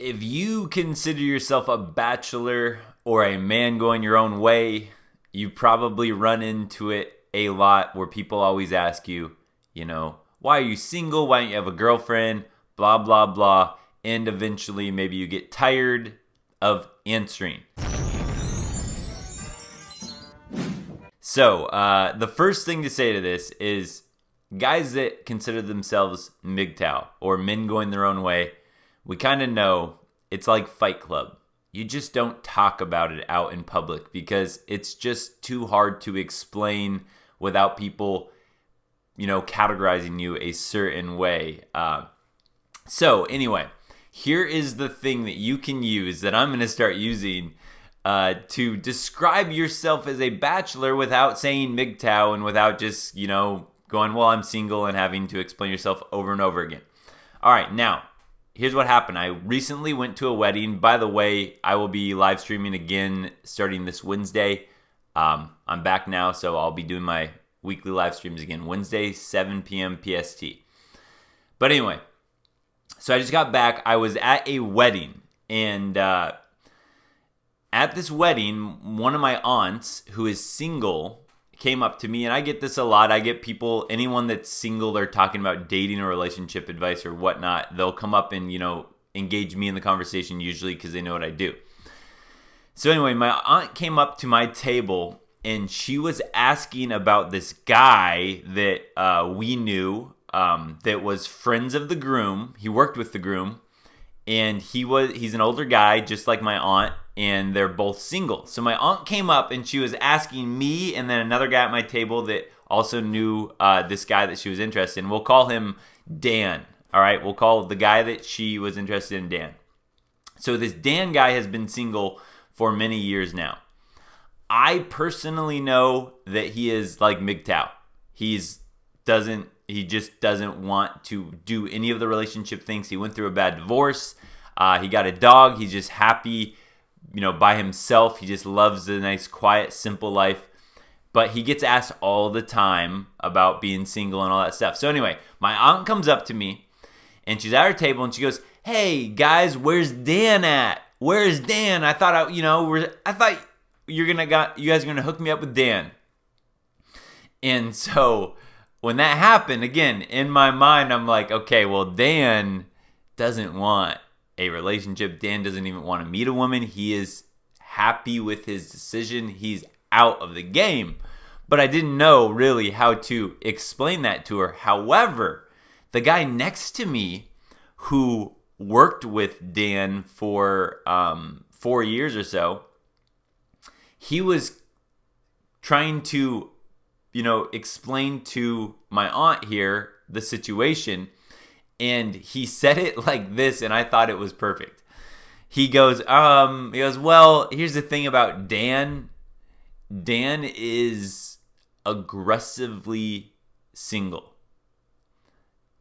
if you consider yourself a bachelor or a man going your own way, you probably run into it a lot where people always ask you, why are you single? Why don't you have a girlfriend? Blah, blah, blah. And eventually maybe you get tired of answering. So the first thing to say to this is guys that consider themselves MGTOW or men going their own way, we kind of know it's like Fight Club. You just don't talk about it out in public because it's just too hard to explain without people, categorizing you a certain way. So anyway, here is the thing that you can use that I'm going to start using to describe yourself as a bachelor without saying MGTOW and without just, going, well, I'm single and having to explain yourself over and over again. All right, now, here's what happened. I recently went to a wedding. By the way, I will be live streaming again starting this Wednesday. I'm back now, so I'll be doing my weekly live streams again. Wednesday, 7 p.m. PST. But anyway, so I just got back. I was at a wedding, and at this wedding, one of my aunts, who is single, came up to me, and I get this a lot. I get people, anyone that's single, they're talking about dating or relationship advice or whatnot. They'll come up and, engage me in the conversation usually because they know what I do. So anyway, my aunt came up to my table, and she was asking about this guy that we knew that was friends of the groom. He worked with the groom, and he's an older guy, just like my aunt, and they're both single. So my aunt came up, and she was asking me and then another guy at my table that also knew this guy that she was interested in. We'll call him Dan, all right? We'll call the guy that she was interested in Dan. So this Dan guy has been single for many years now. I personally know that he is like MGTOW. He just doesn't want to do any of the relationship things. He went through a bad divorce. He got a dog. He's just happy, by himself. He just loves the nice, quiet, simple life. But he gets asked all the time about being single and all that stuff. So anyway, my aunt comes up to me, and she's at her table, and she goes, "Hey guys, where's Dan at? Where's Dan? I thought you guys are gonna hook me up with Dan." And so when that happened, again, in my mind, I'm like, okay, well, Dan doesn't want a relationship. Dan doesn't even want to meet a woman. He is happy with his decision. He's out of the game. But I didn't know really how to explain that to her. However, the guy next to me who worked with Dan for 4 years or so, he was trying to explain to my aunt here the situation, and he said it like this, and I thought it was perfect. He goes, well, here's the thing about Dan. Dan is aggressively single.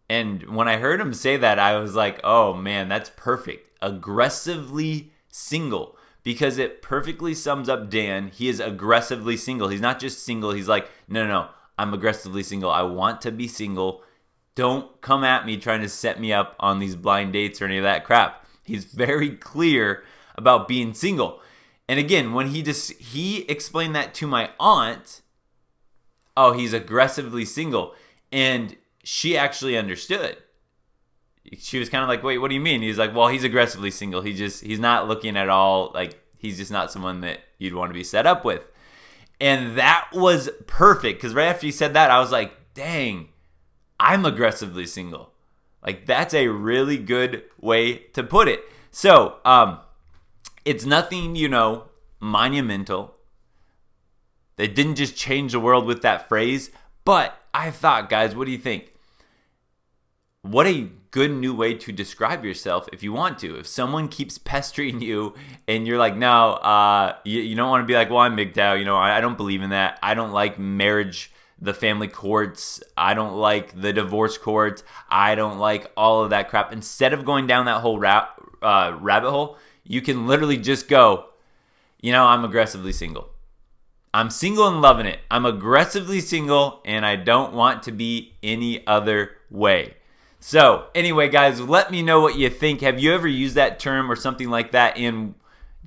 And when I heard him say that, I was like, oh man, that's perfect. Aggressively single. Because it perfectly sums up Dan. He is aggressively single. He's not just single. He's like, no, I'm aggressively single. I want to be single. Don't come at me trying to set me up on these blind dates or any of that crap. He's very clear about being single. And again, when he explained that to my aunt, oh, he's aggressively single. And she actually understood. She was kind of like, wait, what do you mean? He's like, well, he's aggressively single. He's not looking at all, like, he's just not someone that you'd want to be set up with. And that was perfect, because right after he said that, I was like, dang, I'm aggressively single. Like, that's a really good way to put it. So, it's nothing, monumental. They didn't just change the world with that phrase. But I thought, guys, what do you think? What a good new way to describe yourself if you want to. If someone keeps pestering you and you're like, no, you don't want to be like, well, I'm MGTOW. I don't believe in that. I don't like marriage, the family courts. I don't like the divorce courts. I don't like all of that crap. Instead of going down that whole rabbit hole, you can literally just go, I'm aggressively single. I'm single and loving it. I'm aggressively single and I don't want to be any other way. So anyway, guys, let me know what you think. Have you ever used that term or something like that? And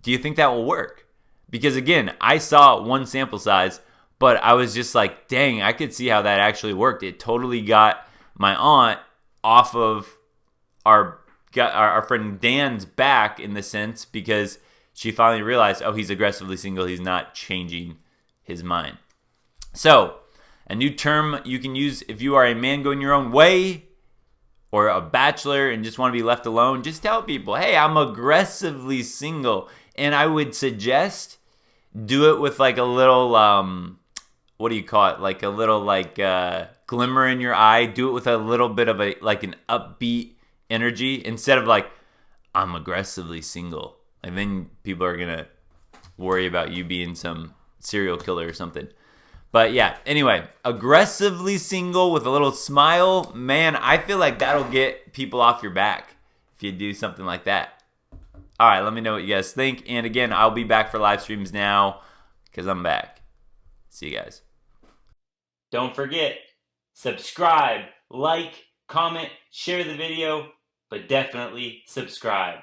do you think that will work? Because again, I saw one sample size, but I was just like, dang, I could see how that actually worked. It totally got my aunt off of our friend Dan's back in the sense, because she finally realized, oh, he's aggressively single. He's not changing his mind. So a new term you can use if you are a man going your own way, or a bachelor and just want to be left alone, just tell people, hey, I'm aggressively single. And I would suggest do it with like a little, what do you call it? Like a little glimmer in your eye. Do it with a little bit of like an upbeat energy instead of like, I'm aggressively single. And then people are going to worry about you being some serial killer or something. But yeah, anyway, aggressively single with a little smile, man, I feel like that'll get people off your back if you do something like that. All right, let me know what you guys think. And again, I'll be back for live streams now because I'm back. See you guys. Don't forget, subscribe, like, comment, share the video, but definitely subscribe.